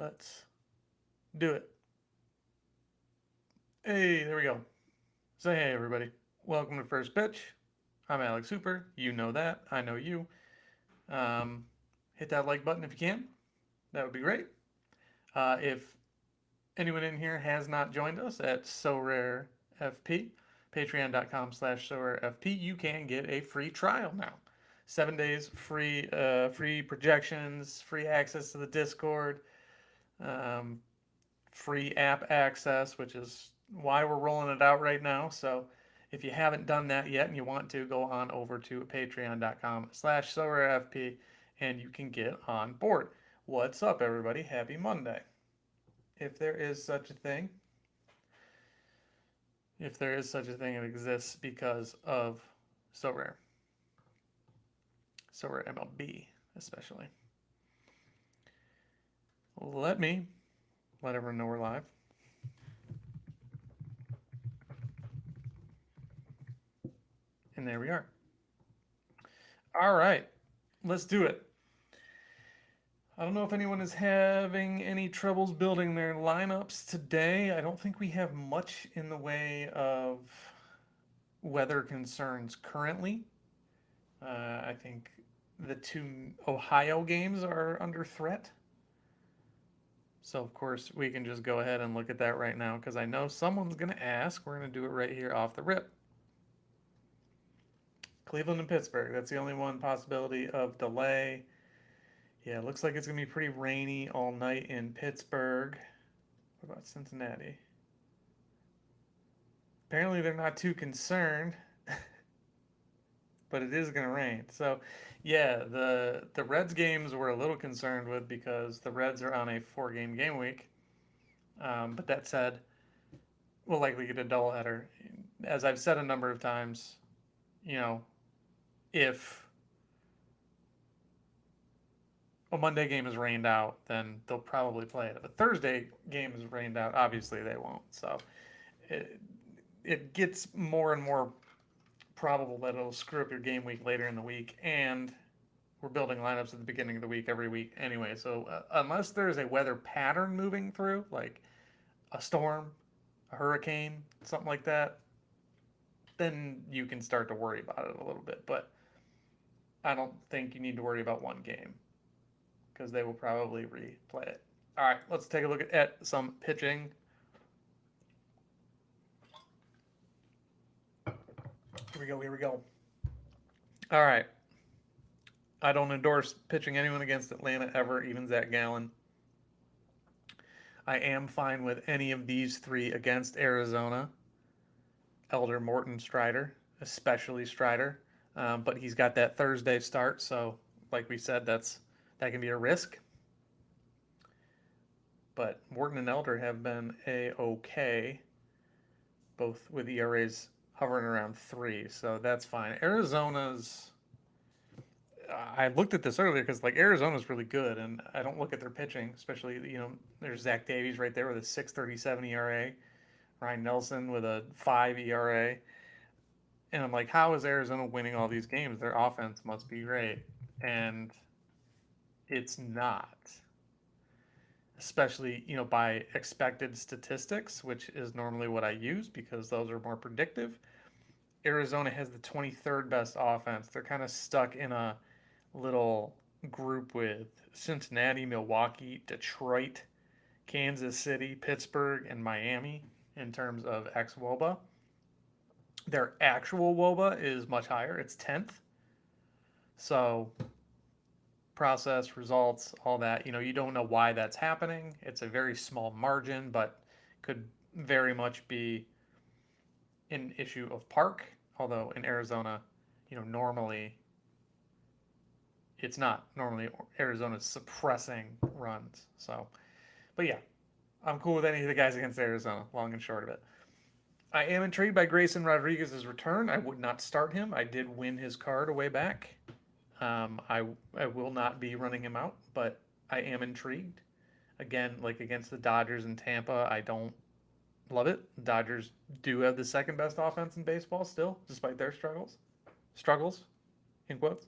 Let's do it. Hey, there we go. Say hey, everybody. Welcome to First Pitch. I'm Alex Hooper. You know that. I know you. Um, Hit that like button if you can. That would be great. If anyone in here has not joined us at Sorare FP, patreon.com/SorareFP, you can get a free trial now. 7 days free, free projections, free access to the Discord, um, free app access, which is why we're rolling it out right now. So if you haven't done that yet and you want to, go on over to patreon.com/SolarFP and you can get on board. What's up, everybody? Happy Monday. If there is such a thing, if there is such a thing, it exists because of Sorare. Sorare MLB, especially. Let me let everyone know we're live. And there we are. All right, let's do it. I don't know if anyone is having any troubles building their lineups today. I don't think we have much in the way of weather concerns currently. I think the two Ohio games are under threat. So, of course, we can just go ahead and look at that right now because I know someone's going to ask. We're going to do it right here off the rip. Cleveland and Pittsburgh. That's the only one possibility of delay. Yeah, it looks like it's going to be pretty rainy all night in Pittsburgh. What about Cincinnati? Apparently, they're not too concerned, but it is going to rain. So, yeah, the Reds games we're a little concerned with because the Reds are on a 4 game game week. But that said, we'll likely get a doubleheader. As I've said a number of times, you know, if a Monday game is rained out, then they'll probably play it. If a Thursday game is rained out, obviously they won't. So it, it gets more and more probable that it'll screw up your game week later in the week. And we're building lineups at the beginning of the week every week anyway. So unless there's a weather pattern moving through, like a storm, a hurricane, something like that, then you can start to worry about it a little bit. But I don't think you need to worry about one game because they will probably replay it. All right, let's take a look at some pitching. Here we go. Here we go. All right. I don't endorse pitching anyone against Atlanta ever, even Zach Gallen. I am fine with any of these three against Arizona. Elder, Morton, Strider, especially Strider. But he's got that Thursday start, so like we said, that can be a risk. But Morton and Elder have been okay, both with ERAs hovering around 3, so that's fine. Arizona's I looked at this earlier because like Arizona's really good, and I don't look at their pitching, especially there's Zach Davies right there with a 6.37 ERA, Ryan Nelson with a 5 ERA, and I'm like, how is Arizona winning all these games? Their offense must be great, and it's not. Especially by expected statistics, which is normally what I use because those are more predictive. Arizona has the 23rd best offense. They're kind of stuck in a little group with Cincinnati, Milwaukee, Detroit, Kansas City, Pittsburgh, and Miami in terms of xWOBA. Their actual WOBA is much higher. It's 10th. So process, results, all that, you don't know why that's happening. It's a very small margin, but could very much be an issue of park. Although in Arizona, normally it's not. Normally Arizona's suppressing runs. So, but yeah, I'm cool with any of the guys against Arizona, long and short of it. I am intrigued by Grayson Rodriguez's return. I would not start him. I did win his card a way back. I will not be running him out, but I am intrigued. Again, like against the Dodgers and Tampa, I don't love it. The Dodgers do have the second best offense in baseball still, despite their struggles. Struggles, in quotes.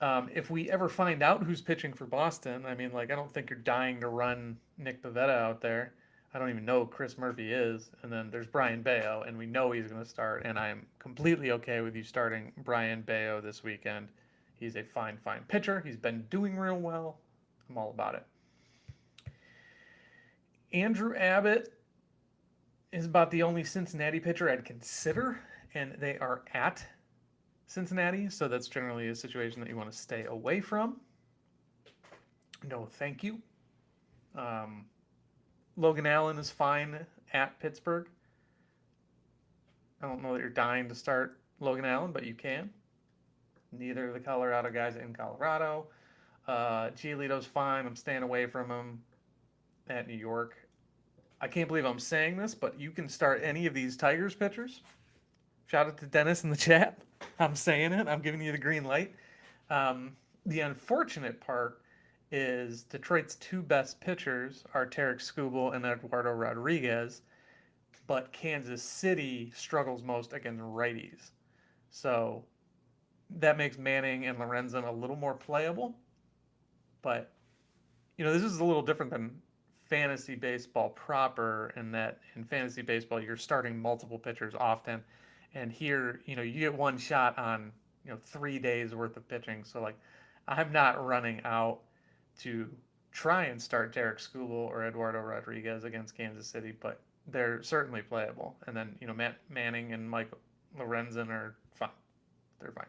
If we ever find out who's pitching for Boston, I mean, like, I don't think you're dying to run Nick Pivetta out there. I don't even know who Chris Murphy is. And then there's Brian Bayo, and we know he's going to start. And I'm completely okay with you starting Brian Bayo this weekend. He's a fine, fine pitcher. He's been doing real well. I'm all about it. Andrew Abbott is about the only Cincinnati pitcher I'd consider, and they are at Cincinnati, so that's generally a situation that you want to stay away from. No, thank you. Um, Logan Allen is fine at Pittsburgh. I don't know that you're dying to start Logan Allen, but you can. Neither of the Colorado guys in Colorado. Giolito's fine. I'm staying away from him at New York. I can't believe I'm saying this, but you can start any of these Tigers pitchers. Shout out to Dennis in the chat. I'm saying it. I'm giving you the green light. The unfortunate part is Detroit's two best pitchers are Tarek Skubal and Eduardo Rodriguez, but Kansas City struggles most against righties. So that makes Manning and Lorenzen a little more playable. But, this is a little different than fantasy baseball proper in that in fantasy baseball, you're starting multiple pitchers often. And here, you get one shot on, 3 days worth of pitching. So, like, I'm not running out to try and start Derek Skubal or Eduardo Rodriguez against Kansas City, but they're certainly playable. And then, Matt Manning and Mike Lorenzen are fine. They're fine.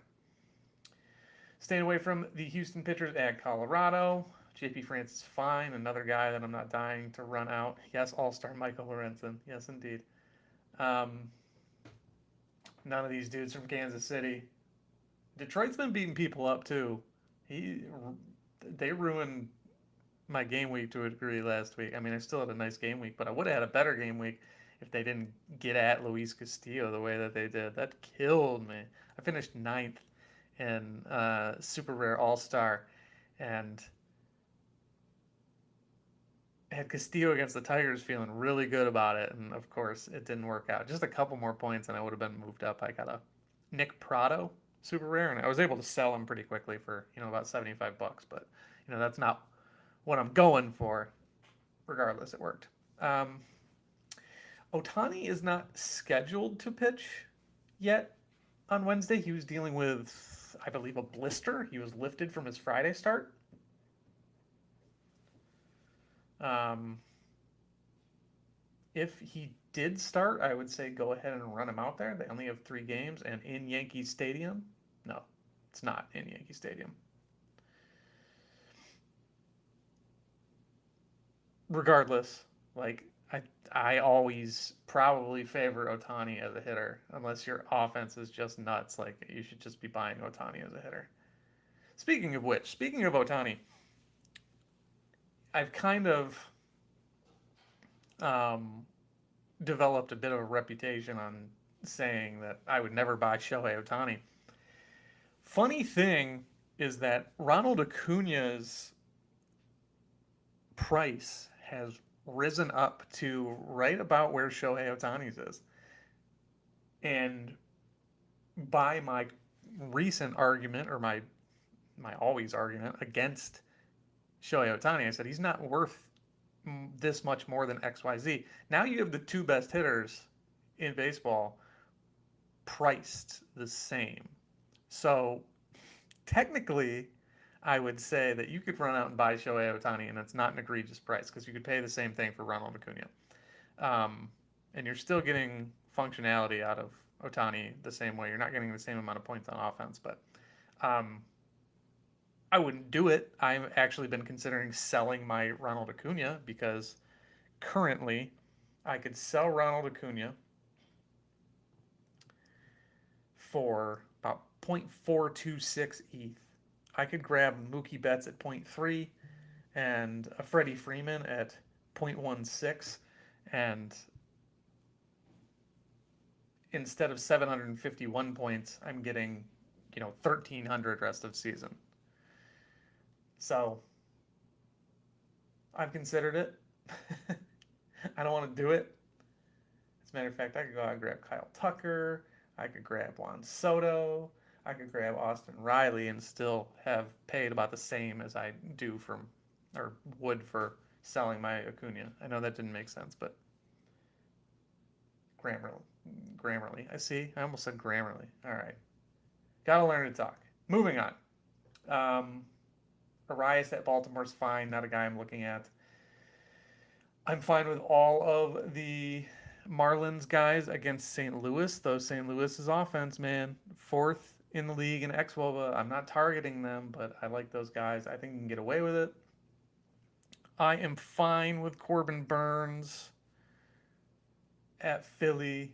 Staying away from the Houston pitchers at Colorado. JP France is fine. Another guy that I'm not dying to run out. Yes, all-star Michael Lorenzen. Yes, indeed. None of these dudes from Kansas City. Detroit's been beating people up, too. They ruined my game week to a degree last week. I mean, I still had a nice game week, but I would have had a better game week if they didn't get at Luis Castillo the way that they did. That killed me. I finished ninth in Super Rare All-Star and had Castillo against the Tigers feeling really good about it. And, of course, it didn't work out. Just a couple more points and I would have been moved up. I got a Nick Prado Super Rare, and I was able to sell him pretty quickly for, about $75. But, that's not what I'm going for. Regardless, it worked. Ohtani is not scheduled to pitch yet on Wednesday. He was dealing with, I believe, a blister. He was lifted from his Friday start. If he did start, I would say go ahead and run him out there. They only have 3 games, and in Yankee Stadium. No, it's not in Yankee Stadium. Regardless, like I always probably favor Ohtani as a hitter, unless your offense is just nuts. Like you should just be buying Ohtani as a hitter. Speaking of which, speaking of Ohtani, I've kind of developed a bit of a reputation on saying that I would never buy Shohei Ohtani. Funny thing is that Ronald Acuna's price has risen up to right about where Shohei Ohtani's is. And by my recent argument, or my always argument against Shohei Ohtani, I said he's not worth this much more than XYZ. Now you have the 2 best hitters in baseball priced the same. So technically, I would say that you could run out and buy Shohei Ohtani, and it's not an egregious price because you could pay the same thing for Ronald Acuna. And you're still getting functionality out of Ohtani the same way. You're not getting the same amount of points on offense, but I wouldn't do it. I've actually been considering selling my Ronald Acuna because currently I could sell Ronald Acuna for about 0.426 ETH. I could grab Mookie Betts at 0.3 and a Freddie Freeman at 0.16, and instead of 751 points, I'm getting, 1,300 rest of season. So I've considered it. I don't want to do it. As a matter of fact, I could go out and grab Kyle Tucker. I could grab Juan Soto. I could grab Austin Riley and still have paid about the same as I do from, or would for selling my Acuna. I know that didn't make sense, but Grammarly. Grammarly. I see. I almost said Grammarly. All right. Gotta learn to talk. Moving on. Um, Arias at Baltimore's fine. Not a guy I'm looking at. I'm fine with all of the Marlins guys against St. Louis. Though St. Louis's offense, man, fourth in the league in xWOBA. I'm not targeting them, but I like those guys. I think you can get away with it. I am fine with Corbin Burns at Philly.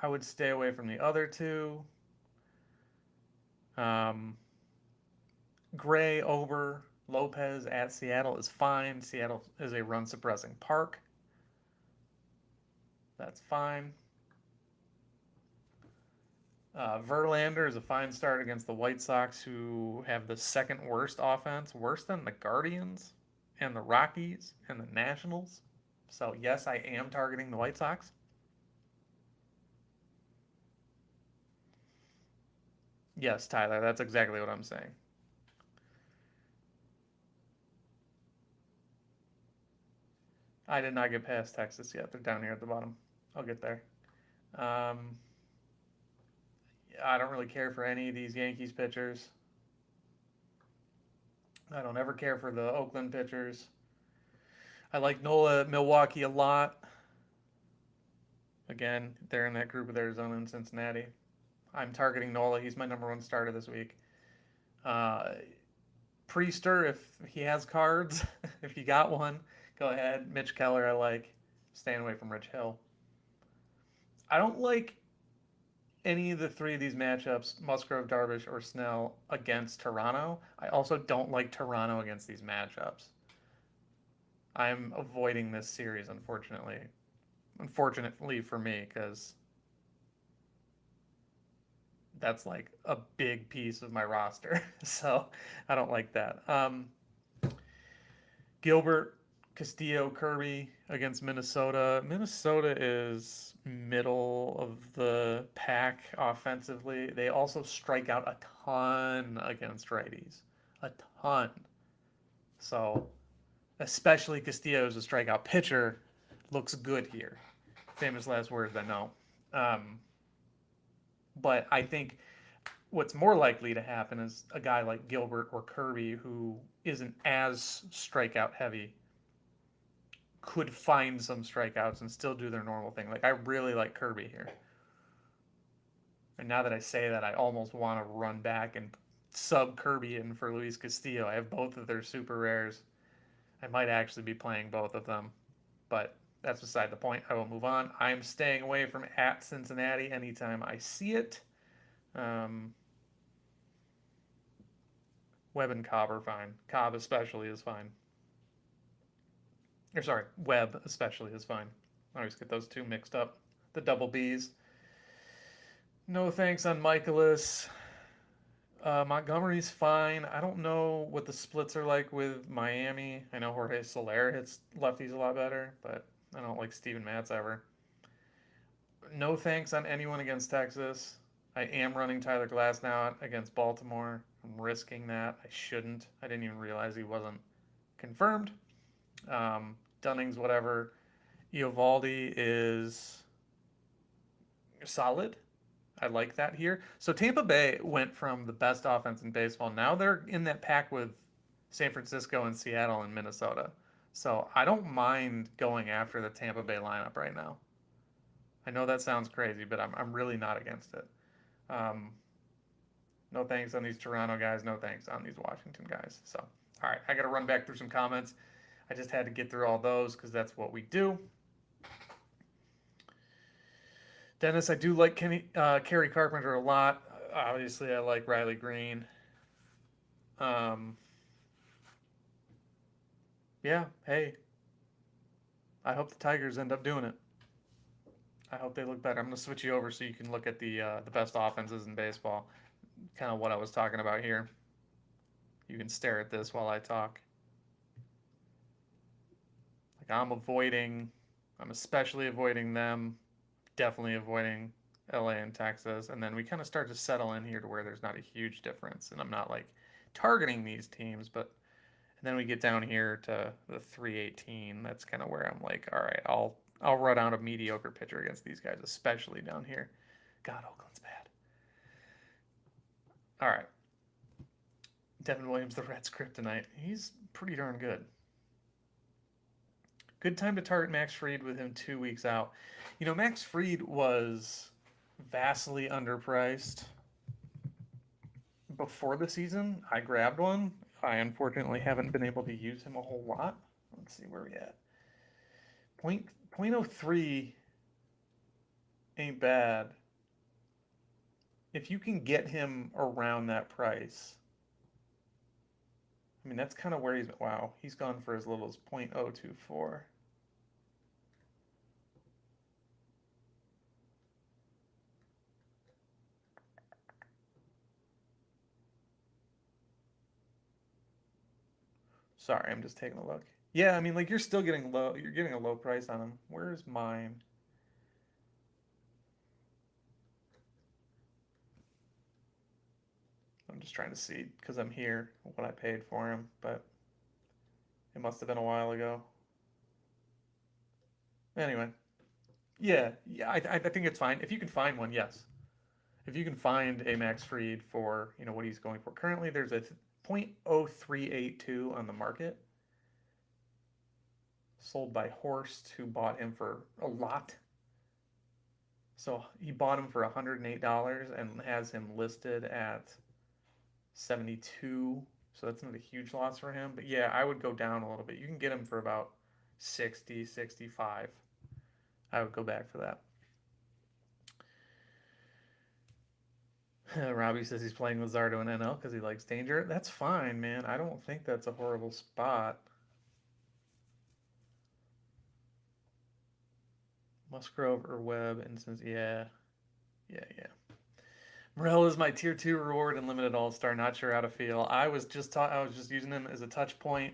I would stay away from the other two. Um, Gray over Lopez at Seattle is fine. Seattle is a run suppressing park. That's fine. Verlander is a fine start against the White Sox, who have the second worst offense, worse than the Guardians and the Rockies and the Nationals. So, yes, I am targeting the White Sox. Yes, Tyler, that's exactly what I'm saying. I did not get past Texas yet. They're down here at the bottom. I'll get there. Um, I don't really care for any of these Yankees pitchers. I don't ever care for the Oakland pitchers. I like Nola at Milwaukee a lot. Again, they're in that group with Arizona and Cincinnati. I'm targeting Nola. He's my number one starter this week. Uh, Priester, if he has cards, if you got one, go ahead. Mitch Keller, I like. Staying away from Rich Hill. I don't like any of the three of these matchups, Musgrove, Darvish, or Snell, against Toronto. I also don't like Toronto against these matchups. I'm avoiding this series, unfortunately. Unfortunately for me, because that's like a big piece of my roster. So I don't like that. Gilbert, Castillo, Kirby against Minnesota. Minnesota is middle of the pack offensively. They also strike out a ton against righties. A ton. So, especially Castillo as a strikeout pitcher looks good here. Famous last words, I know. Um, but I think what's more likely to happen is a guy like Gilbert or Kirby who isn't as strikeout heavy could find some strikeouts and still do their normal thing. Like I really like Kirby here. And now that I say that, I almost want to run back and sub Kirby in for Luis Castillo. I have both of their super rares. I might actually be playing both of them, but that's beside the point. I will move on. I'm staying away from at Cincinnati anytime I see it. Um, Webb and Cobb are fine. Cobb especially is fine. Or sorry, Webb especially is fine. I always get those two mixed up. The double B's. No thanks on Michaelis. Montgomery's fine. I don't know what the splits are like with Miami. I know Jorge Soler hits lefties a lot better, but I don't like Steven Matz ever. No thanks on anyone against Texas. I am running Tyler Glass now against Baltimore. I'm risking that. I shouldn't. I didn't even realize he wasn't confirmed. Dunning's whatever. Eovaldi is solid. I like that here. So Tampa Bay went from the best offense in baseball. Now they're in that pack with San Francisco and Seattle and Minnesota. So I don't mind going after the Tampa Bay lineup right now. I know that sounds crazy, but I'm really not against it. Um, no thanks on these Toronto guys. No thanks on these Washington guys. So, all right, I got to run back through some comments. I just had to get through all those because that's what we do. Dennis, I do like Kerry Carpenter a lot. Obviously, I like Riley Green. Um, yeah, hey, I hope the Tigers end up doing it. I hope they look better. I'm going to switch you over so you can look at the best offenses in baseball. Kind of what I was talking about here. You can stare at this while I talk. Like I'm especially avoiding them. Definitely avoiding LA and Texas, and then we kind of start to settle in here to where there's not a huge difference, and I'm not like targeting these teams, but and then we get down here to the 318. That's kind of where I'm like, all right, I'll run out a mediocre pitcher against these guys, especially down here. God, Oakland's bad. All right, Devin Williams, the Reds kryptonite. He's pretty darn good. Good time to target Max Fried with him 2 weeks out. You know, Max Fried was vastly underpriced before the season. I grabbed one. I unfortunately haven't been able to use him a whole lot. Let's see where we at. Point oh three ain't bad. If you can get him around that price, I mean, that's kind of where he's, wow, he's gone for as little as 0.024. Sorry, I'm just taking a look. Yeah, I mean, like you're still getting low. You're getting a low price on them. Where's mine? I'm just trying to see because I'm here what I paid for him, but it must have been a while ago. Anyway, yeah, I think it's fine if you can find one. Yes, if you can find a Max Fried for what he's going for currently, there's a 0.0382 on the market, sold by Horst, who bought him for a lot. So he bought him for $108 and has him listed at 72. So that's not a huge loss for him. But yeah, I would go down a little bit. You can get him for about 60, 65. I would go back for that. Robbie says he's playing Luzardo in NL because he likes danger. That's fine, man. I don't think that's a horrible spot. Musgrove or Webb, and since yeah. Morel is my tier 2 reward and limited all-star. Not sure how to feel. I was just using him as a touch point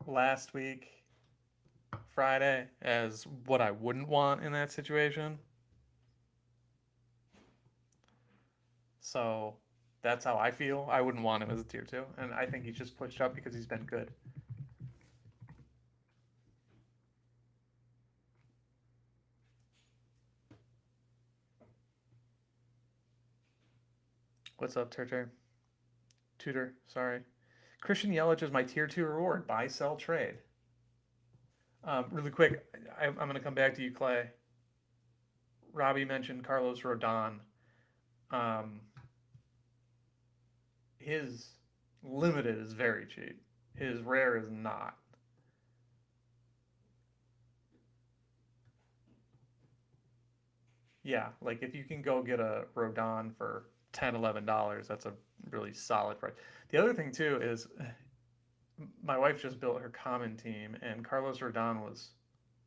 last week, Friday, as what I wouldn't want in that situation. So that's how I feel. I wouldn't want him as a tier 2, and I think he's just pushed up because he's been good. What's up, Tutor, sorry. Christian Yelich is my tier 2 reward. Buy, sell, trade. Really quick, I'm going to come back to you, Clay. Robbie mentioned Carlos Rodon. His limited is very cheap. His rare is not. Yeah, like if you can go get a Rodon for $10, $11, that's a really solid price. The other thing too is my wife just built her common team, and Carlos Rodon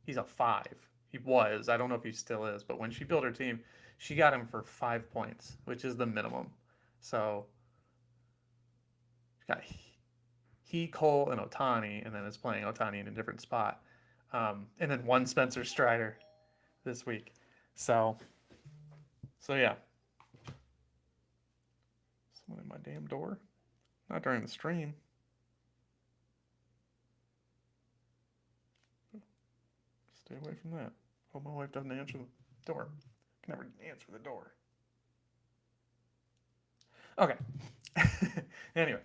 he's a 5. He was. I don't know if he still is, but when she built her team, she got him for 5 points, which is the minimum. So she got he, Cole, and Ohtani, and then is playing Ohtani in a different spot. And then one Spencer Strider this week. So yeah. Someone in my damn door? Not during the stream. Stay away from that. Hope my wife doesn't answer the door. I can never answer the door. Okay. Anyway,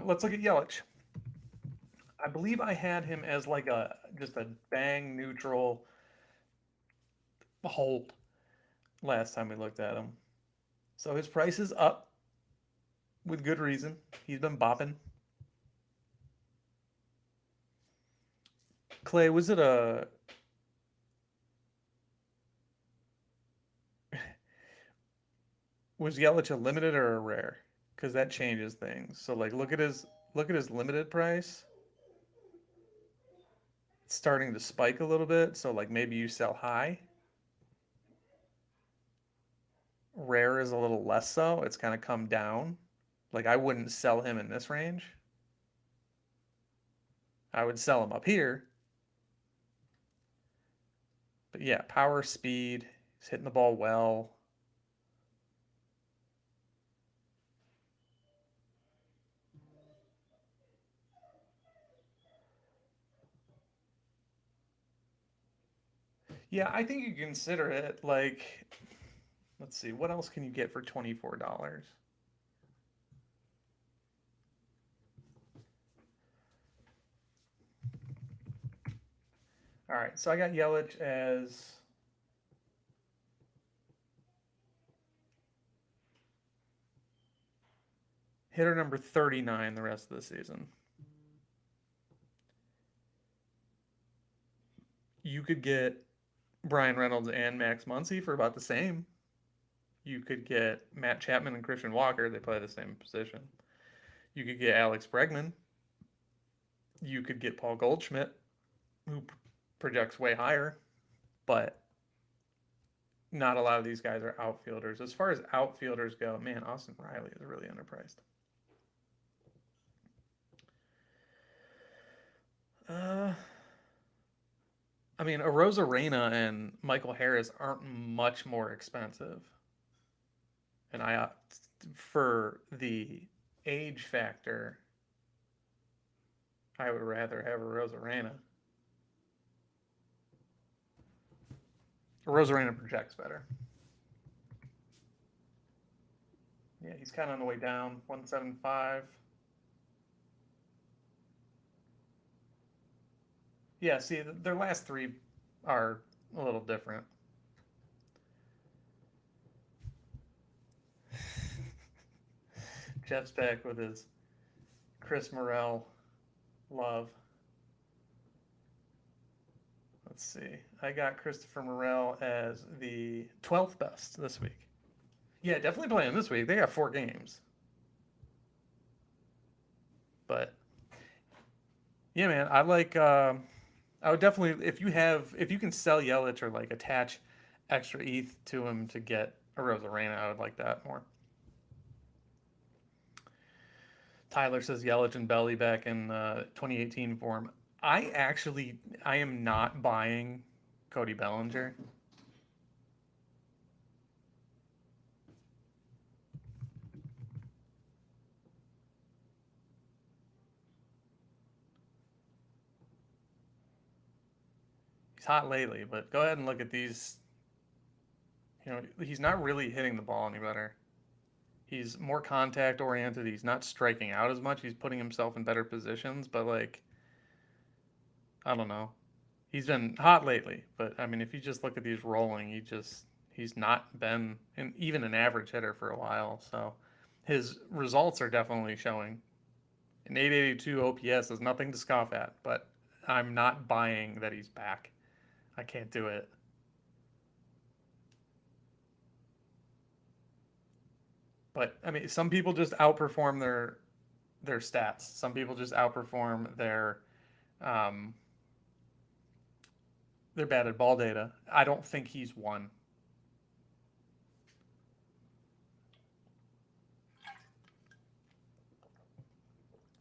let's look at Yelich. I believe I had him as like just a bang neutral hold last time we looked at him. So his price is up with good reason. He's been bopping. Clay, was it a was Yelich a limited or a rare? Because that changes things. So like look at his limited price. It's starting to spike a little bit. So like maybe you sell high. Rare is a little less so. It's kind of come down. Like I wouldn't sell him in this range. I would sell him up here. But yeah, power, speed. He's hitting the ball well. Yeah, I think you consider it like, let's see, what else can you get for $24? All right, so I got Yelich as hitter number 39 the rest of the season. You could get Brian Reynolds and Max Muncy for about the same. You could get Matt Chapman and Christian Walker. They play the same position. You could get Alex Bregman. You could get Paul Goldschmidt, who projects way higher, but not a lot of these guys are outfielders. As far as outfielders go, man, Austin Riley is really underpriced. Uh, I mean, Arozarena and Michael Harris aren't much more expensive, and for the age factor, I would rather have Arozarena. Arozarena projects better. Yeah, he's kind of on the way down, 175. Yeah, see, their last three are a little different. Jeff's back with his Chris Morel love. Let's see. I got Christopher Morel as the 12th best this week. Yeah, definitely playing this week. They got 4 games. But yeah, man, I like. I would definitely, if you can sell Yelich or like attach extra ETH to him to get a Rosarena, I would like that more. Tyler says Yelich and Belly back in 2018 form. I am not buying Cody Bellinger. He's hot lately, but go ahead and look at these. You know, he's not really hitting the ball any better. He's more contact oriented. He's not striking out as much. He's putting himself in better positions, but like, I don't know. He's been hot lately, but I mean, if you just look at these rolling, he's not been even an average hitter for a while. So his results are definitely showing. An 882 OPS is nothing to scoff at, but I'm not buying that he's back. I can't do it. But I mean, some people just outperform their stats. Some people just outperform um, their batted ball data. I don't think he's one.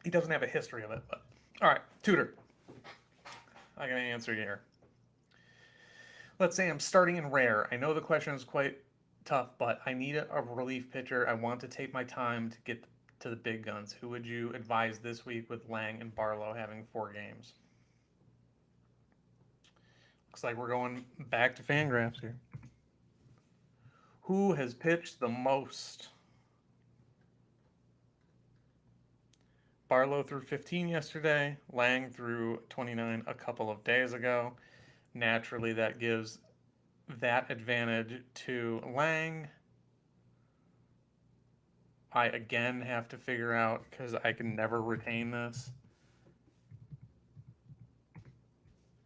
He doesn't have a history of it. But all right, Tudor. I got an answer here. Let's say I'm starting in rare. I know the question is quite tough, but I need a relief pitcher. I want to take my time to get to the big guns. Who would you advise this week with Lang and Barlow having 4 games? Looks like we're going back to Fangraphs here. Who has pitched the most? Barlow threw 15 yesterday. Lang threw 29 a couple of days ago. Naturally, that gives that advantage to Lang. I again have to figure out, because I can never retain this,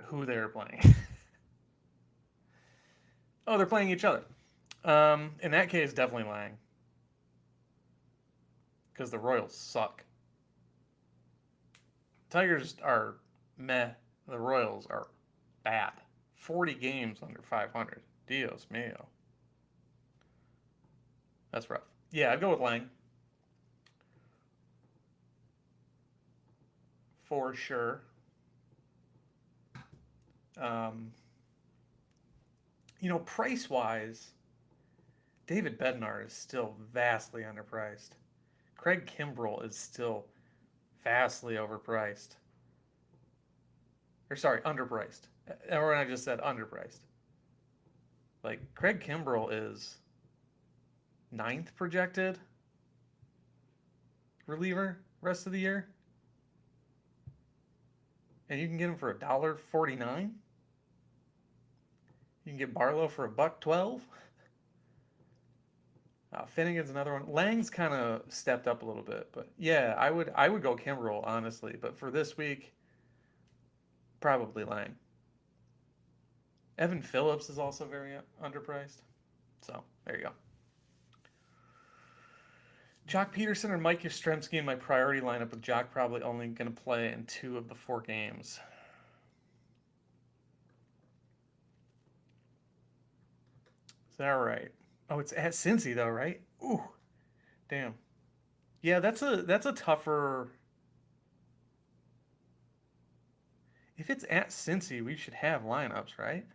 who they're playing. Oh, they're playing each other. In that case, definitely Lang. Because the Royals suck. Tigers are meh. The Royals are bad. 40 games under 500. Dios mio. That's rough. Yeah, I'd go with Lang. For sure. Um, Price-wise, David Bednar is still vastly underpriced. Craig Kimbrell is still vastly overpriced. Or sorry, underpriced. Or I just said underpriced. Like Craig Kimbrell is ninth projected reliever rest of the year, and you can get him for $1.49. You can get Barlow for $1.12. Finnegan's another one. Lang's kind of stepped up a little bit, but yeah, I would go Kimbrel honestly, but for this week, probably Lang. Evan Phillips is also very underpriced, so there you go. Jock Peterson or Mike Yastrzemski in my priority lineup, with Jock probably only going to play in 2 of the 4 games. Is that right? Oh, it's at Cincy though, right? Ooh, damn. Yeah, that's a tougher. If it's at Cincy, we should have lineups, right?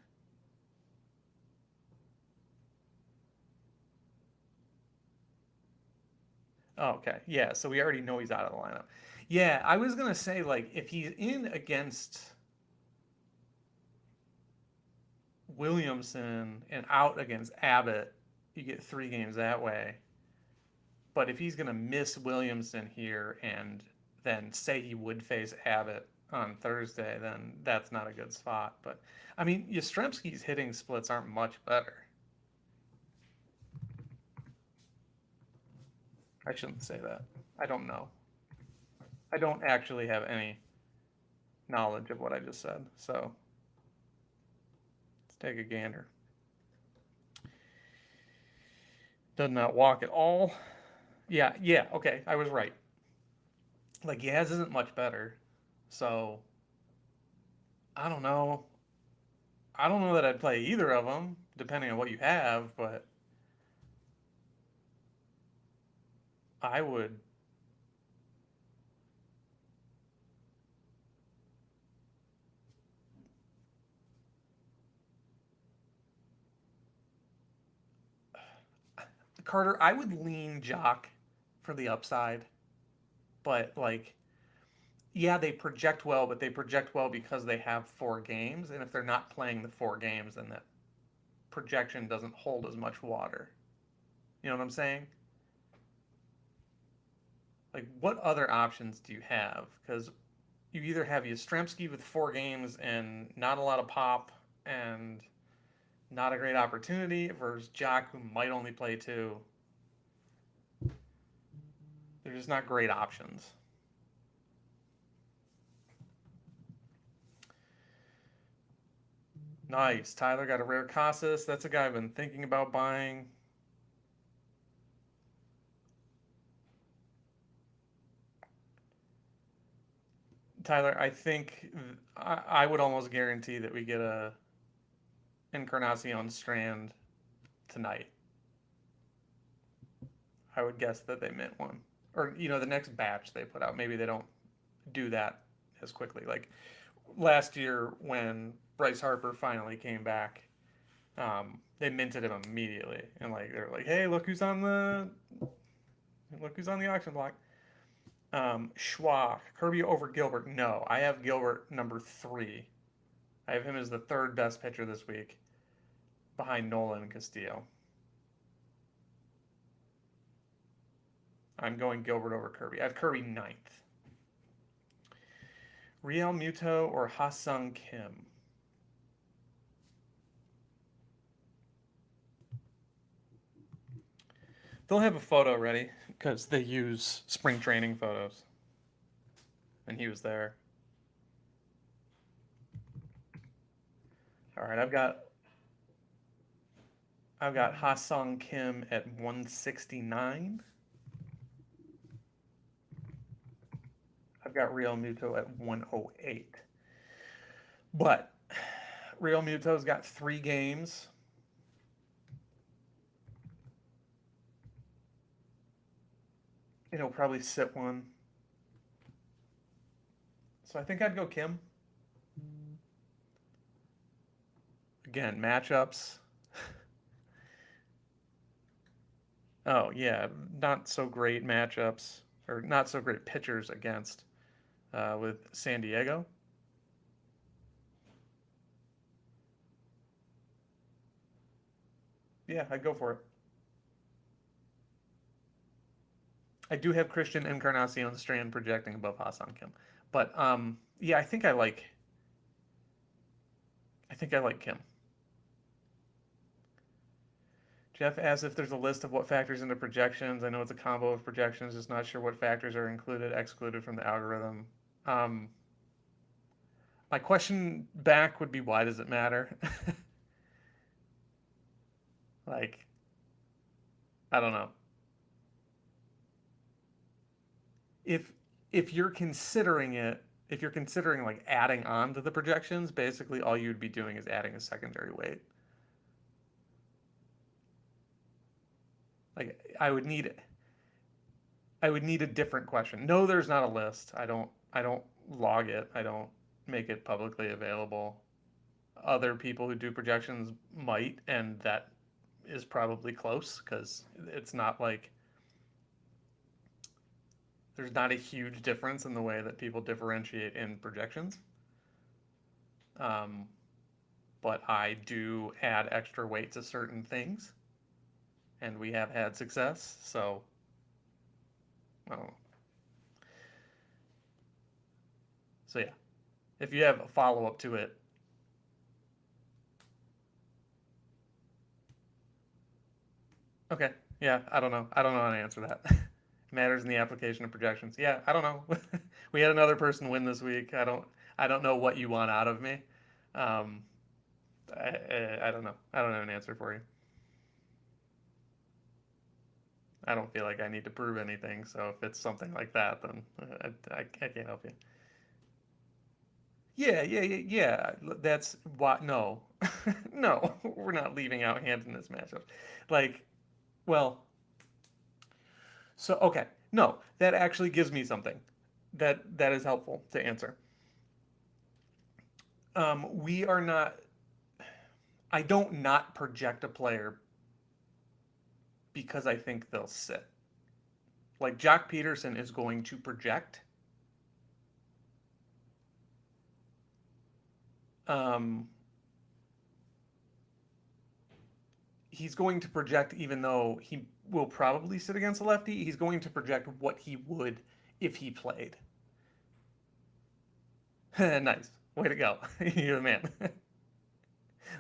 Oh, okay. Yeah, so we already know he's out of the lineup. Yeah, I was gonna say like if he's in against Williamson and out against Abbott, you get 3 games that way. But if he's gonna miss Williamson here and then say he would face Abbott on Thursday, then that's not a good spot. But I mean, Yastrzemski's hitting splits aren't much better. I shouldn't say that. I don't know. I don't actually have any knowledge of what I just said. So let's take a gander. Does not walk at all. Yeah, okay, I was right. Like Yaz isn't much better. So I don't know. I don't know that I'd play either of them, depending on what you have, but I would. Carter, I would lean Jock for the upside, but like, yeah, they project well, but they project well because they have 4 games, and if they're not playing the 4 games, then that projection doesn't hold as much water. You know what I'm saying? Like, what other options do you have? Because you either have Yastrzemski with 4 games and not a lot of pop and not a great opportunity, versus Jock who might only play 2. They're just not great options. Nice. Tyler got a rare Casas. That's a guy I've been thinking about buying. Tyler, I think I would almost guarantee that we get a Encarnacion Strand tonight. I would guess that they mint one. Or, the next batch they put out, maybe they don't do that as quickly. Like last year when Bryce Harper finally came back, they minted him immediately. And like they're like, hey, look who's on the auction block. Schwach, Kirby over Gilbert. No, I have Gilbert number 3. I have him as the 3rd best pitcher this week, behind Nolan and Castillo. I'm going Gilbert over Kirby. I have Kirby 9th. Riel Muto or Ha-Sung Kim? They'll have a photo ready because they use spring training photos. And he was there. All right, I've got Ha-Sung Kim at 169. I've got Real Muto at 108. But Real Muto's got 3 games. And he'll probably sit one. So I think I'd go Kim. Again, matchups. Oh yeah, not so great matchups or not so great pitchers against with San Diego. Yeah, I'd go for it. I do have Christian Encarnacion Strand projecting above Hassan Kim, but yeah, I think I like Kim. Jeff asks if there's a list of what factors into projections. I know it's a combo of projections, just not sure what factors are included, excluded from the algorithm. Um, my question back would be, why does it matter? Like, I don't know. If if you're considering it, if you're considering like adding on to the projections, basically all you'd be doing is adding a secondary weight. Like I would need a different question. No, there's not a list. I don't log it. I don't make it publicly available. Other people who do projections might, and that is probably close because it's not like there's not a huge difference in the way that people differentiate in projections. Um, but I do add extra weight to certain things, and we have had success. So, well, so yeah. If you have a follow up to it, okay. Yeah, I don't know. I don't know how to answer that. Matters in the application of projections. Yeah, I don't know. We had another person win this week. I don't know what you want out of me. Um, I don't know. I don't have an answer for you. I don't feel like I need to prove anything. So if it's something like that, then I can't help you. Yeah. That's what. No, no, we're not leaving out hand in this matchup. Like, well, so okay, no, that actually gives me something that is helpful to answer. We are not. I don't not project a player because I think they'll sit. Like Jock Peterson is going to project. Um, he's going to project even though he will probably sit against a lefty. He's going to project what he would if he played. Nice. Way to go. You're the man.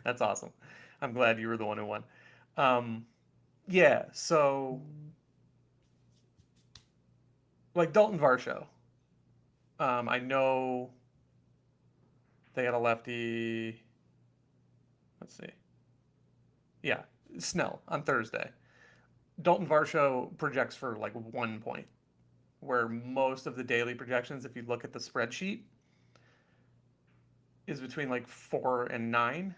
That's awesome. I'm glad you were the one who won. Um, yeah, so like Dalton Varsho. I know they had a lefty. Let's see. Yeah, Snell on Thursday. Dalton Varsho projects for like 1 point, where most of the daily projections, if you look at the spreadsheet, is between like 4 and 9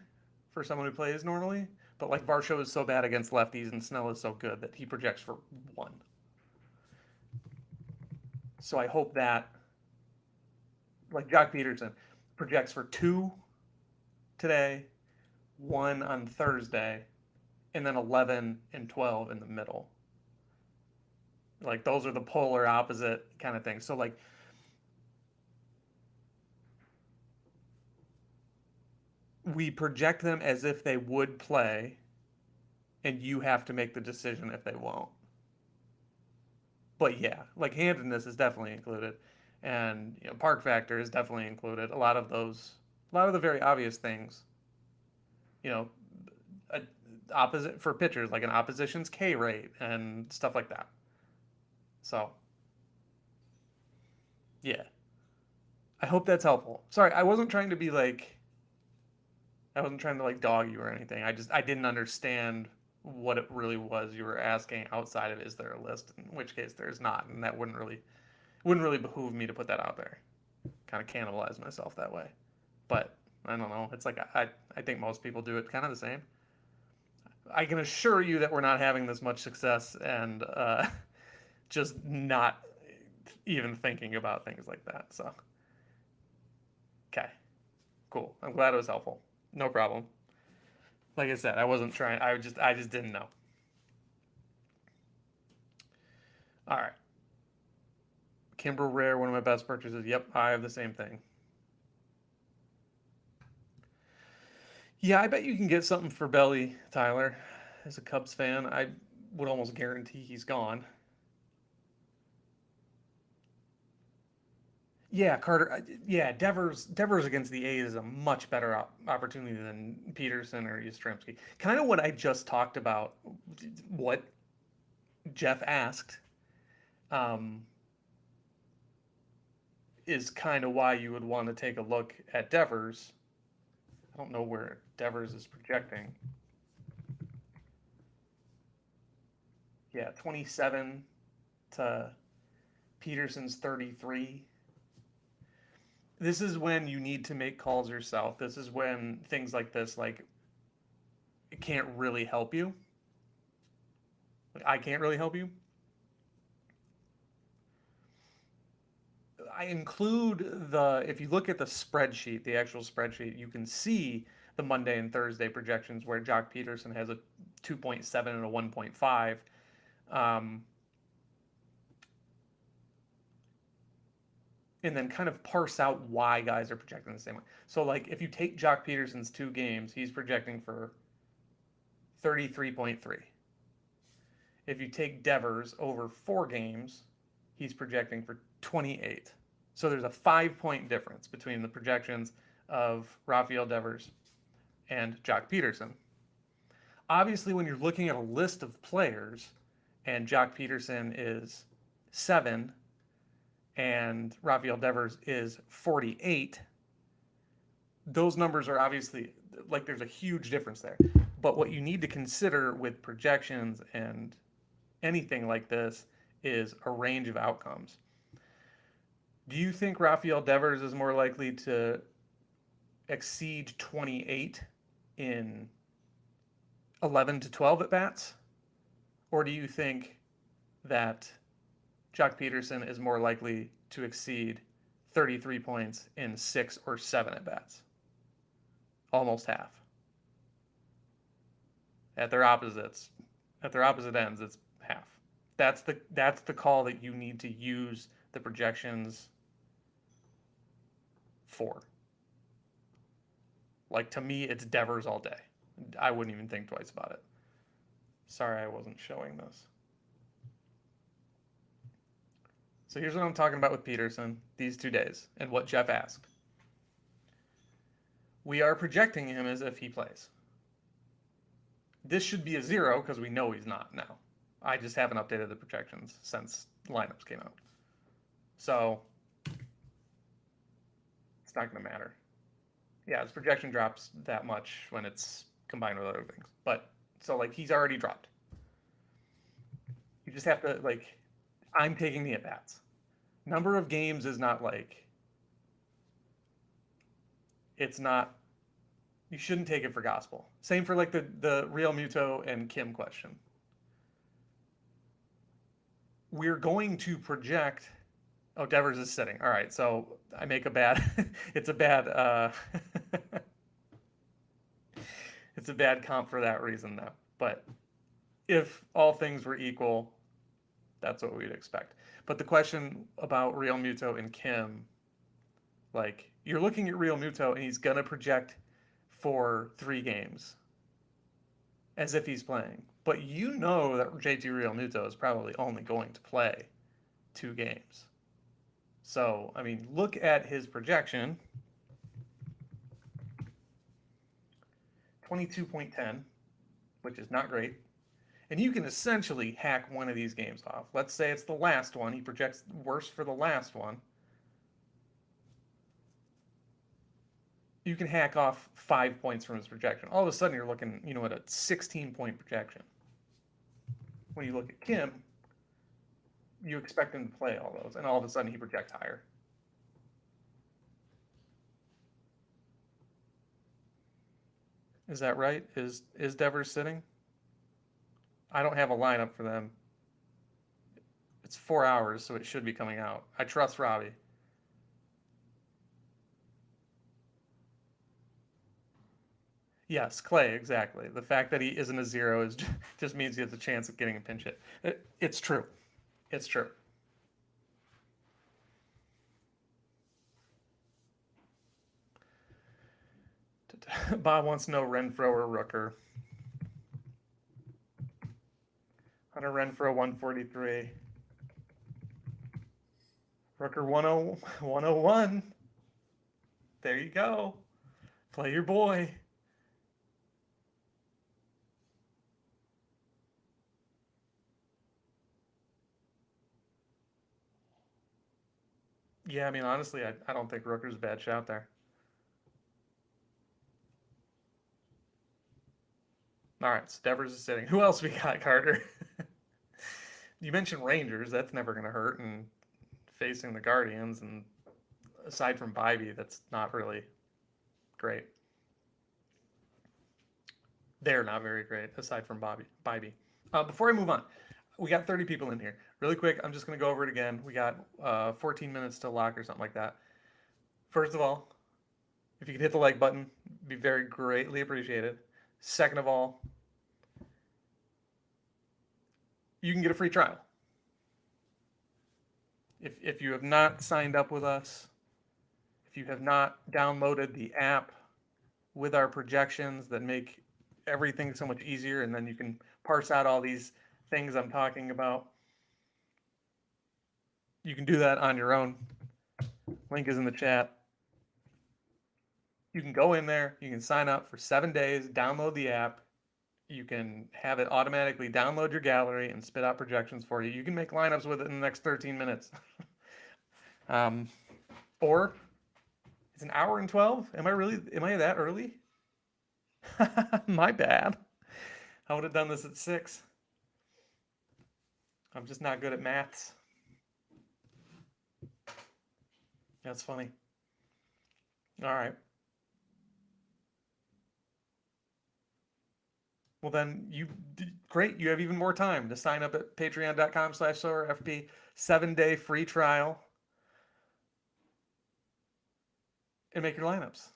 for someone who plays normally. But like Varsho is so bad against lefties and Snell is so good that he projects for 1. So I hope that like Jock Peterson projects for 2 today, 1 on Thursday, and then 11 and 12 in the middle. Like those are the polar opposite kind of things. So like we project them as if they would play, and you have to make the decision if they won't. But yeah, like handedness is definitely included, and park factor is definitely included. A lot of the very obvious things, you know, a, opposite for pitchers like an opposition's K rate and stuff like that. So yeah, I hope that's helpful. Sorry, I wasn't trying to like dog you or anything. I didn't understand what it really was you were asking outside of is there a list, in which case there's not, and that wouldn't really behoove me to put that out there. Kind of cannibalize myself that way. But I don't know. It's like I think most people do it kind of the same. I can assure you that we're not having this much success and just not even thinking about things like that. So, okay, cool. I'm glad it was helpful. No problem. Like I said, I wasn't trying. I just didn't know. All right. Kimbrel Rare, one of my best purchases. Yep, I have the same thing. Yeah, I bet you can get something for Belly, Tyler. As a Cubs fan, I would almost guarantee he's gone. Yeah, Carter. Yeah, Devers against the A's is a much better opportunity than Peterson or Yastrzemski. Kind of what I just talked about. What Jeff asked um, is kind of why you would want to take a look at Devers. I don't know where Devers is projecting. Yeah, 27 to Peterson's 33. This is when you need to make calls yourself. This is when things like this, like, it can't really help you. Like, I can't really help you. I include if you look at the spreadsheet, the actual spreadsheet, you can see the Monday and Thursday projections where Jock Peterson has a 2.7 and a 1.5. Um, and then kind of parse out why guys are projecting the same way. So, like, if you take Jock Peterson's 2 games, he's projecting for 33.3. If you take Devers over 4 games, he's projecting for 28. So there's a 5 point difference between the projections of Rafael Devers and Jock Peterson. Obviously, when you're looking at a list of players and Jock Peterson is 7 and Rafael Devers is 48, those numbers are obviously, like, there's a huge difference there. But what you need to consider with projections and anything like this is a range of outcomes. Do you think Rafael Devers is more likely to exceed 28 in 11 to 12 at bats? Or do you think that Jock Peterson is more likely to exceed 33 points in 6 or 7 at bats? Almost half. At their opposites, at their opposite ends, it's half. That's the call that you need to use the projections for. Like, to me, it's Devers all day. I wouldn't even think twice about it. Sorry, I wasn't showing this. So here's what I'm talking about with Peterson these 2 days and what Jeff asked. We are projecting him as if he plays. This should be a 0 because we know he's not now. I just haven't updated the projections since lineups came out. So it's not going to matter. Yeah, his projection drops that much when it's combined with other things. But so, like, he's already dropped. You just have to, like, I'm taking the at-bats. Number of games is not, like, it's not, you shouldn't take it for gospel. Same for, like, the Real Muto and Kim question. We're going to project. Oh, Devers is sitting. All right, so I make a bad. It's a bad. It's a bad comp for that reason, though. But if all things were equal, that's what we'd expect. But the question about Real Muto and Kim, like, you're looking at Real Muto and he's gonna project for 3 games as if he's playing. But you know that JT Real Muto is probably only going to play 2 games. So, I mean, look at his projection. 22.10, which is not great. And you can essentially hack one of these games off. Let's say it's the last one. He projects worse for the last one. You can hack off 5 points from his projection. All of a sudden, you're looking, at a 16-point projection. When you look at Kim, you expect him to play all those, and all of a sudden he projects higher. Is that right? Is Devers sitting? I don't have a lineup for them. It's 4 hours, so it should be coming out. I trust Robbie. Yes, Clay, exactly. The fact that he isn't a 0 just means he has a chance of getting a pinch hit. It's true. It's true. Bob wants to know Renfro or Rooker. Hunter Renfro 143. Rooker 101. There you go. Play your boy. Yeah, I mean, honestly, I don't think Rooker's a bad shot there. All right, so Devers is sitting. Who else we got, Carter? You mentioned Rangers. That's never going to hurt. And facing the Guardians, and aside from Bybee, that's not really great. They're not very great, aside from Bybee. Before I move on, we got 30 people in here. Really quick, I'm just going to go over it again. We got 14 minutes to lock or something like that. First of all, if you could hit the like button, be very greatly appreciated. Second of all, you can get a free trial. If you have not signed up with us, if you have not downloaded the app with our projections that make everything so much easier, and then you can parse out all these things I'm talking about, you can do that on your own. Link is in the chat. You can go in there, you can sign up for 7 days, download the app. You can have it automatically download your gallery and spit out projections for you. You can make lineups with it in the next 13 minutes. Or it's an hour and 12. Am I that early? My bad. I would have done this at 6. I'm just not good at maths. That's funny. All right. Well, then great. You have even more time to sign up at patreon.com/SorareFP. 7-day free trial and make your lineups.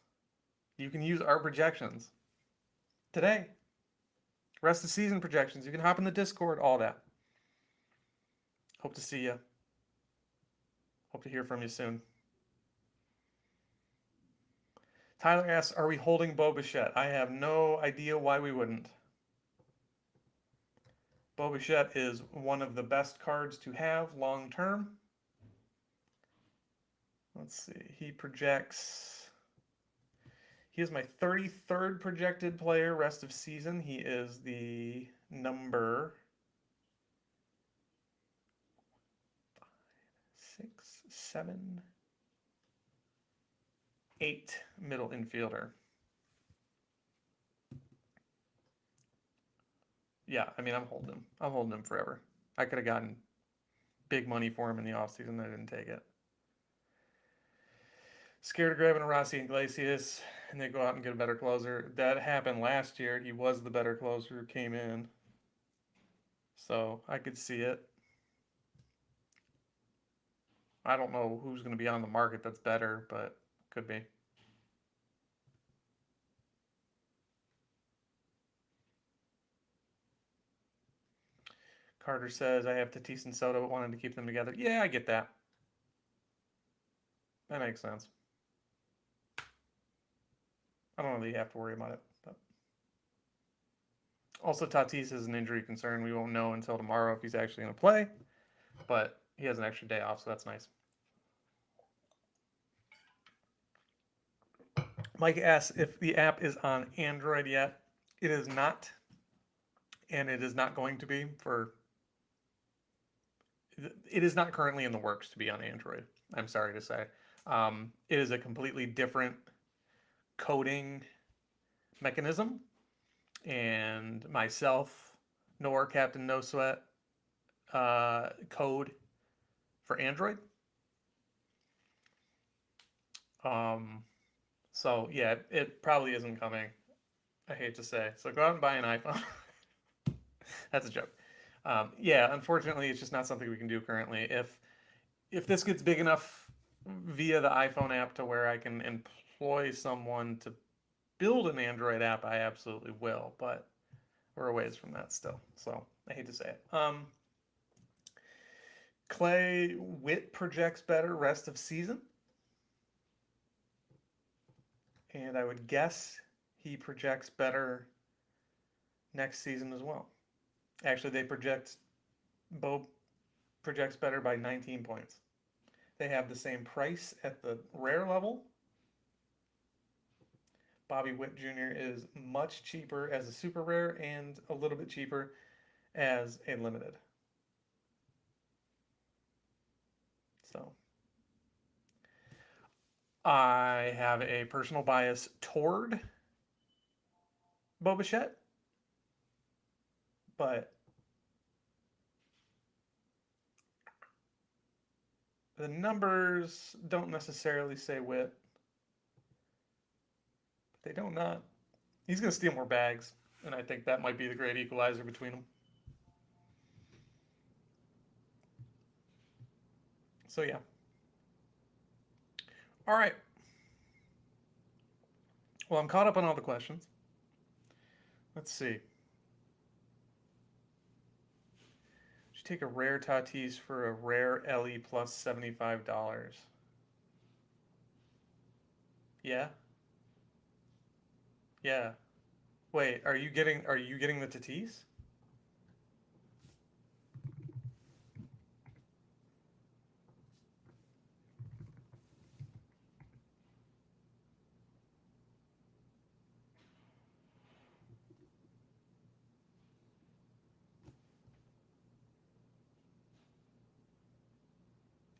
You can use our projections today. Rest of season projections. You can hop in the Discord, all that. Hope to see you. Hope to hear from you soon. Tyler asks, are we holding Bo Bichette? I have no idea why we wouldn't. Bo Bichette is one of the best cards to have long term. Let's see. He is my 33rd projected player rest of season. He is the number 5, 6, 7, 8 middle infielder. Yeah, I mean, I'm holding him. I'm holding him forever. I could have gotten big money for him in the offseason. I didn't take it. Scared of grabbing a Rossi Iglesias, and they go out and get a better closer. That happened last year. He was the better closer who came in. So I could see it. I don't know who's going to be on the market that's better, but could be. Carter says, I have Tatis and Soto, but wanted to keep them together. Yeah, I get that. That makes sense. I don't really have to worry about it. But also, Tatis is an injury concern. We won't know until tomorrow if he's actually going to play, but he has an extra day off, so that's nice. Mike asks if the app is on Android yet. It is not, and it is not going to be for. It is not currently in the works to be on Android. I'm sorry to say. It is a completely different coding mechanism, and myself nor Captain No Sweat code for Android. So yeah, it probably isn't coming. I hate to say. So go out and buy an iPhone. That's a joke. Yeah, unfortunately, it's just not something we can do currently. If this gets big enough via the iPhone app to where I can employ someone to build an Android app, I absolutely will. But we're a ways from that still. So I hate to say it. Clay Witt projects better rest of season, and I would guess he projects better next season as well. Actually, they project Bo projects better by 19 points. They have the same price at the rare level. Bobby Witt Jr. is much cheaper as a super rare and a little bit cheaper as a limited. So I have a personal bias toward Bo Bichette, but the numbers don't necessarily say Witt. But they don't not. He's going to steal more bags, and I think that might be the great equalizer between them. So yeah. All right. Well, I'm caught up on all the questions. Let's see. Should take a rare Tatis for a rare Ellie plus $75. Yeah. Yeah. Wait, are you getting the Tatis?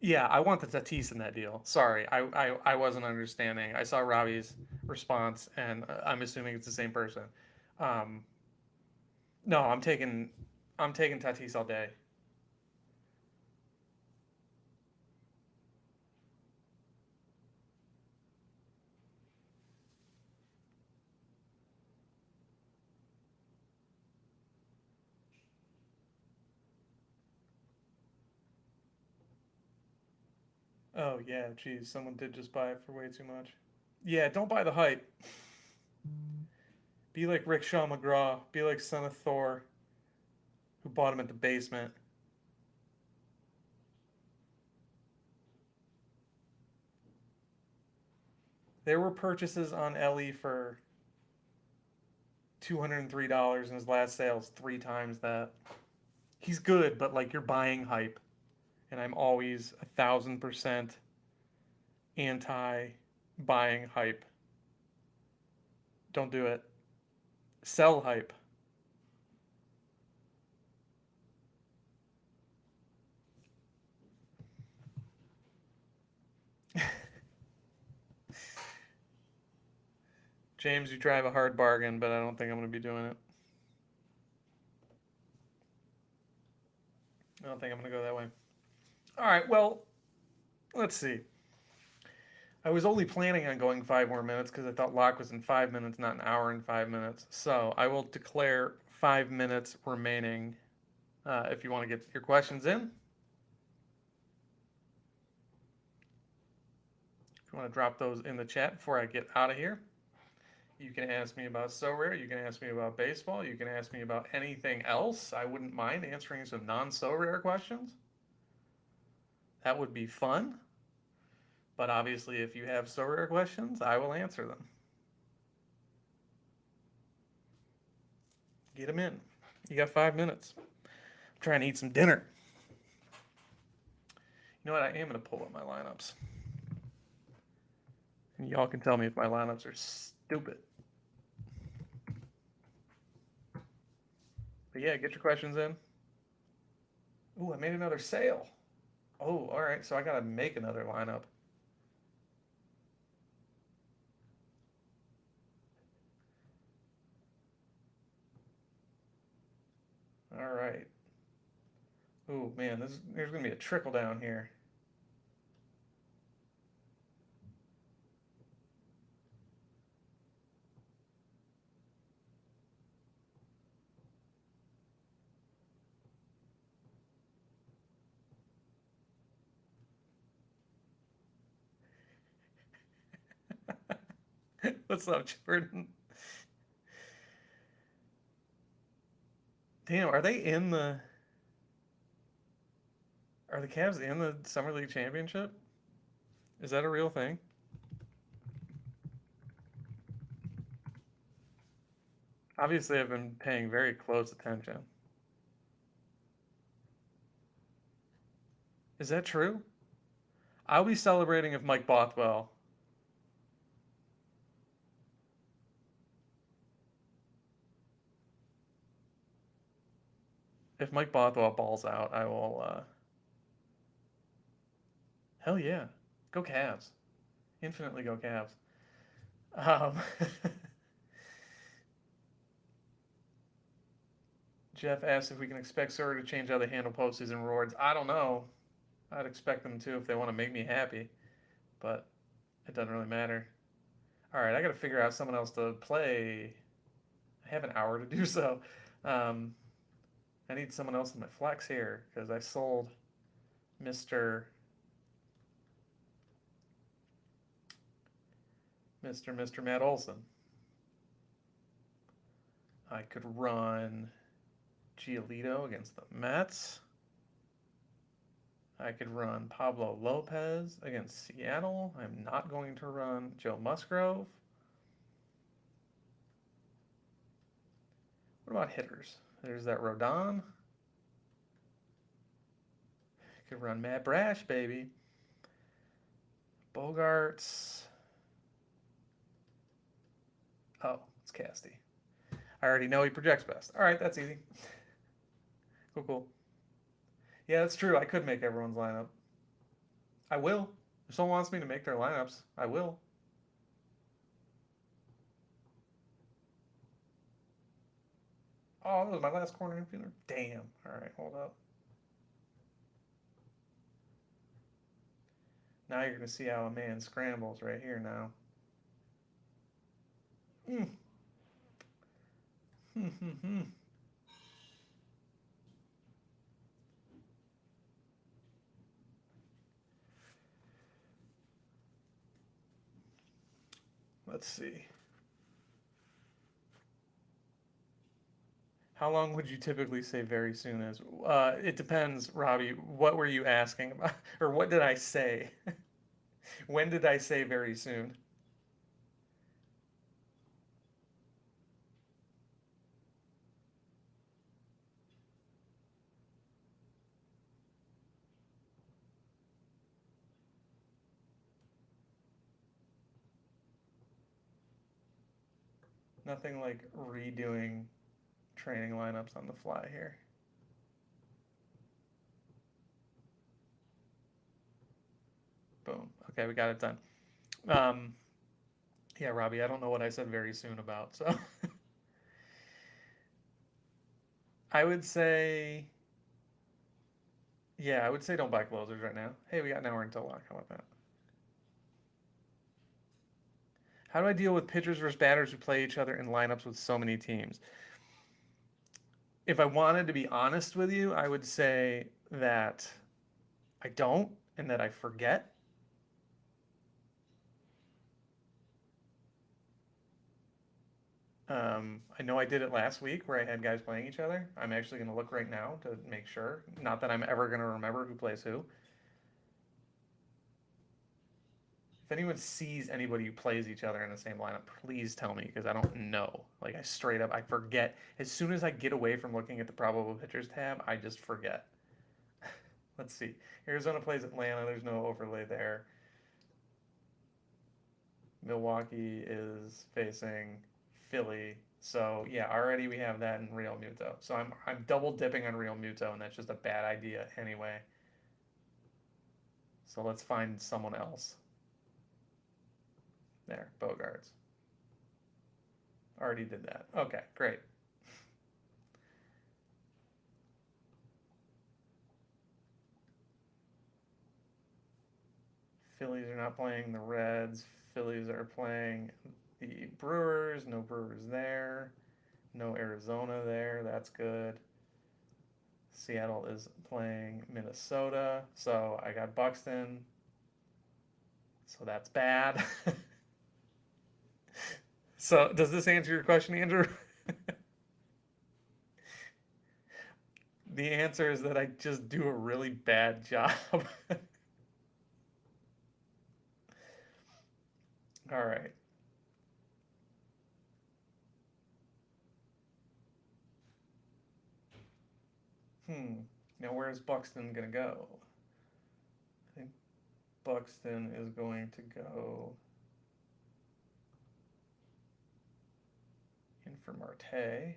Yeah, I want the Tatis in that deal. Sorry, I wasn't understanding. I saw Robbie's response, and I'm assuming it's the same person. Um, no, I'm taking Tatis all day. Oh yeah, geez, someone did just buy it for way too much. Yeah, don't buy the hype. Be like Rickshaw McGraw. Be like Son of Thor, who bought him at the basement. There were purchases on Ellie for $203, and his last sale's 3 times that. He's good, but like you're buying hype, and I'm always 1,000% anti buying hype. Don't do it. Sell hype. James, you drive a hard bargain, but I don't think I'm going to be doing it. I don't think I'm going to go that way. All right, well, let's see. I was only planning on going 5 more minutes because I thought lock was in 5 minutes, not an hour and 5 minutes. So I will declare 5 minutes remaining. If you want to get your questions in, if you want to drop those in the chat before I get out of here, you can ask me about Sorare. You can ask me about baseball. You can ask me about anything else. I wouldn't mind answering some non-Sorare questions. That would be fun. But obviously, if you have Sorare questions, I will answer them. Get them in. You got 5 minutes. I'm trying to eat some dinner. You know what? I am going to pull up my lineups. And y'all can tell me if my lineups are stupid. But yeah, get your questions in. Ooh, I made another sale. Oh, all right. So I got to make another lineup. All right. Ooh, man, there's going to be a trickle down here. What's up, Jordan? Damn, are they in the Are the Cavs in the Summer League Championship? Is that a real thing? Obviously, I've been paying very close attention. Is that true? I'll be celebrating if Mike Bothwell. If Mike Bothwell balls out, I will. Hell yeah, go Cavs! Infinitely go Cavs. Um, Jeff asked if we can expect Sorare to change how they handle postseason rewards. I don't know. I'd expect them to if they want to make me happy, but it doesn't really matter. All right, I got to figure out someone else to play. I have an hour to do so. Um, I need someone else in my flex here because I sold Mr. Matt Olson. I could run Giolito against the Mets. I could run Pablo Lopez against Seattle. I'm not going to run Joe Musgrove. What about hitters? There's that Rodon. I could run Matt Brash, baby. Bogarts. Oh, it's Casty. I already know he projects best. All right, that's easy. Cool, cool. Yeah, that's true. I could make everyone's lineup. I will. If someone wants me to make their lineups, I will. Oh, that was my last corner infielder. Damn. All right, hold up. Now you're going to see how a man scrambles right here now. Mm. Let's see. How long would you typically say very soon is? It depends, Robbie. What were you asking about? Or what did I say? When did I say very soon? Nothing like redoing training lineups on the fly here. Boom. Okay, we got it done. Um, yeah, Robbie, I don't know what I said very soon about, so I would say, yeah, I would say don't buy closers right now. Hey, we got an hour until lock. How about that? How do I deal with pitchers versus batters who play each other in lineups with so many teams? If I wanted to be honest with you, I would say that I don't and that I forget. I know I did it last week where I had guys playing each other. I'm actually going to look right now to make sure. Not that I'm ever going to remember who plays who. If anyone sees anybody who plays each other in the same lineup, please tell me because I don't know. Like I straight up, I forget. As soon as I get away from looking at the probable pitchers tab, I just forget. Let's see. Arizona plays Atlanta. There's no overlay there. Milwaukee is facing Philly. So yeah, already we have that in Real Muto. So I'm double dipping on Real Muto, and that's just a bad idea anyway. So let's find someone else. There, Bogarts. Already did that. Okay, great. Phillies are not playing the Reds. Phillies are playing the Brewers. No Brewers there. No Arizona there. That's good. Seattle is playing Minnesota. So I got Buxton. So that's bad. So does this answer your question, Andrew? The answer is that I just do a really bad job. All right. Hmm. Now, where's Buxton going to go? I think Buxton is going to go in for Marte.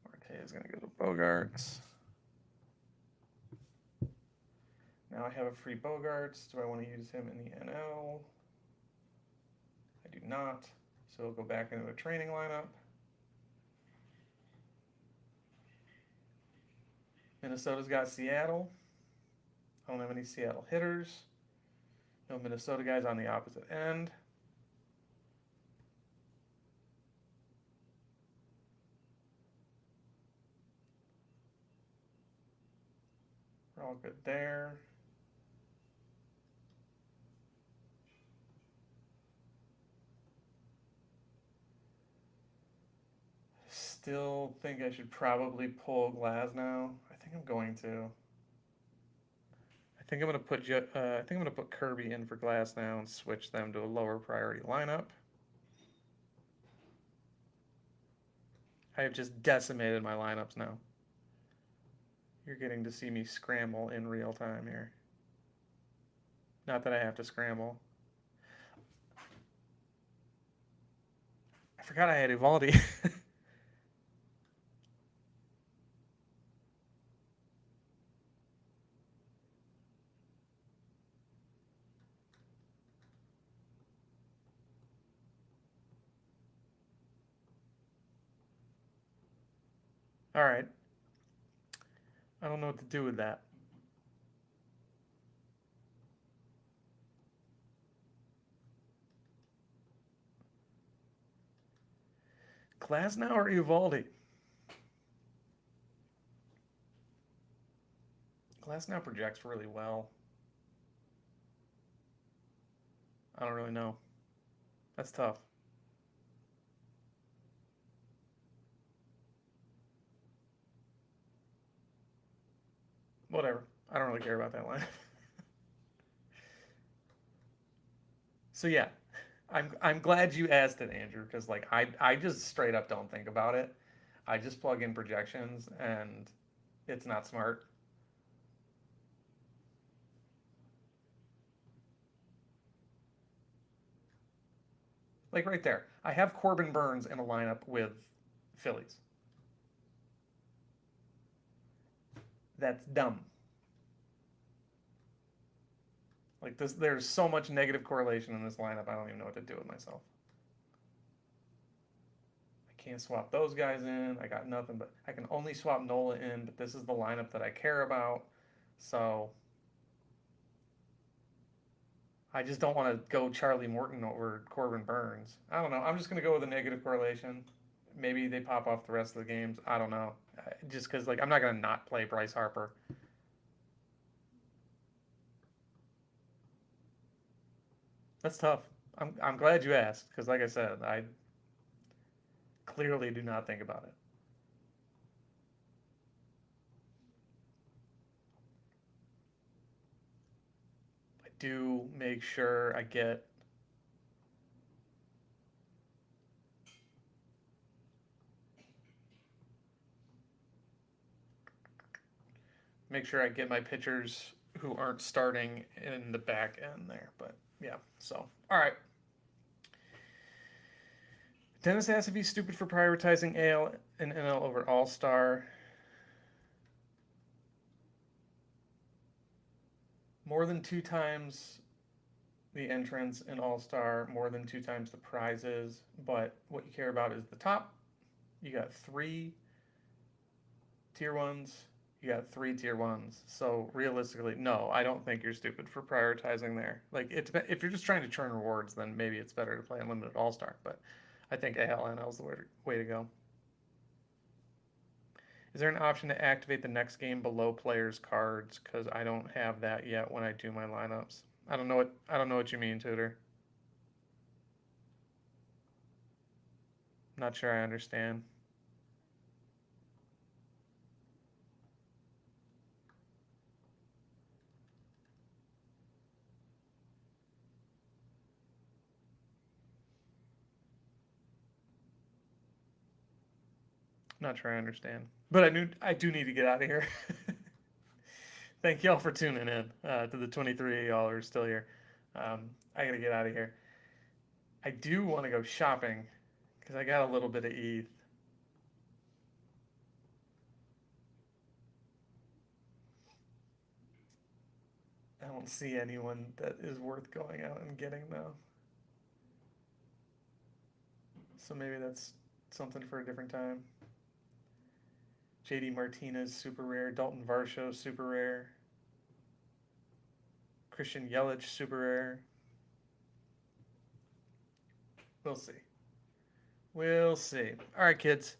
Marte is going to go to Bogarts. Now I have a free Bogarts. Do I want to use him in the NL? I do not. So we'll go back into a training lineup. Minnesota's got Seattle. I don't have any Seattle hitters. No Minnesota guys on the opposite end. We're all good there. Still think I should probably pull Glasnow. I think I'm going to. I think I'm gonna put I think I'm gonna put Kirby in for Glasnow and switch them to a lower priority lineup. I have just decimated my lineups now. You're getting to see me scramble in real time here. Not that I have to scramble. I forgot I had Evaldi. All right. I don't know what to do with that. Glasnow or Evaldi? Glasnow projects really well. I don't really know. That's tough. Whatever. I don't really care about that line. So yeah, I'm glad you asked it, Andrew, because like I just straight up don't think about it. I just plug in projections and it's not smart. Like right there, I have Corbin Burns in a lineup with Phillies. That's dumb. Like this, there's so much negative correlation in this lineup. I don't even know what to do with myself. I can't swap those guys in. I got nothing, but I can only swap Nola in. But this is the lineup that I care about, so I just don't want to go Charlie Morton over Corbin Burns. I don't know. I'm just gonna go with a negative correlation. Maybe they pop off the rest of the games. I don't know. Just because like I'm not gonna not play Bryce Harper. That's tough. I'm glad you asked because like I said, I clearly do not think about it. I do make sure I get my pitchers who aren't starting in the back end there. But yeah, so all right. Dennis asks if he's stupid for prioritizing AL and NL over All Star. More than two times the entrance in All Star, more than two times the prizes. But what you care about is the top. You got three tier ones. You got three tier ones. So realistically, no, I don't think you're stupid for prioritizing there. Like it's if you're just trying to churn rewards, then maybe it's better to play Unlimited All Star. But I think ALNL is the way to go. Is there an option to activate the next game below players' cards? Because I don't have that yet when I do my lineups. I don't know what you mean, Tutor. Not sure I understand. Not sure I understand. But I do need to get out of here. Thank y'all for tuning in to the 23 y'all are still here. I gotta get out of here. I do want to go shopping because I got a little bit of ETH. I don't see anyone that is worth going out and getting though. So maybe that's something for a different time. JD Martinez, super rare. Dalton Varsho, super rare. Christian Yelich, super rare. We'll see. We'll see. All right, kids.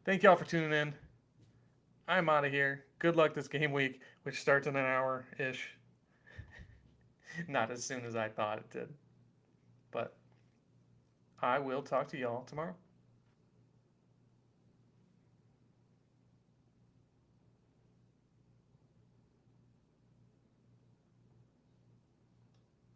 Thank y'all for tuning in. I'm out of here. Good luck this game week, which starts in an hour ish. Not as soon as I thought it did. But I will talk to y'all tomorrow.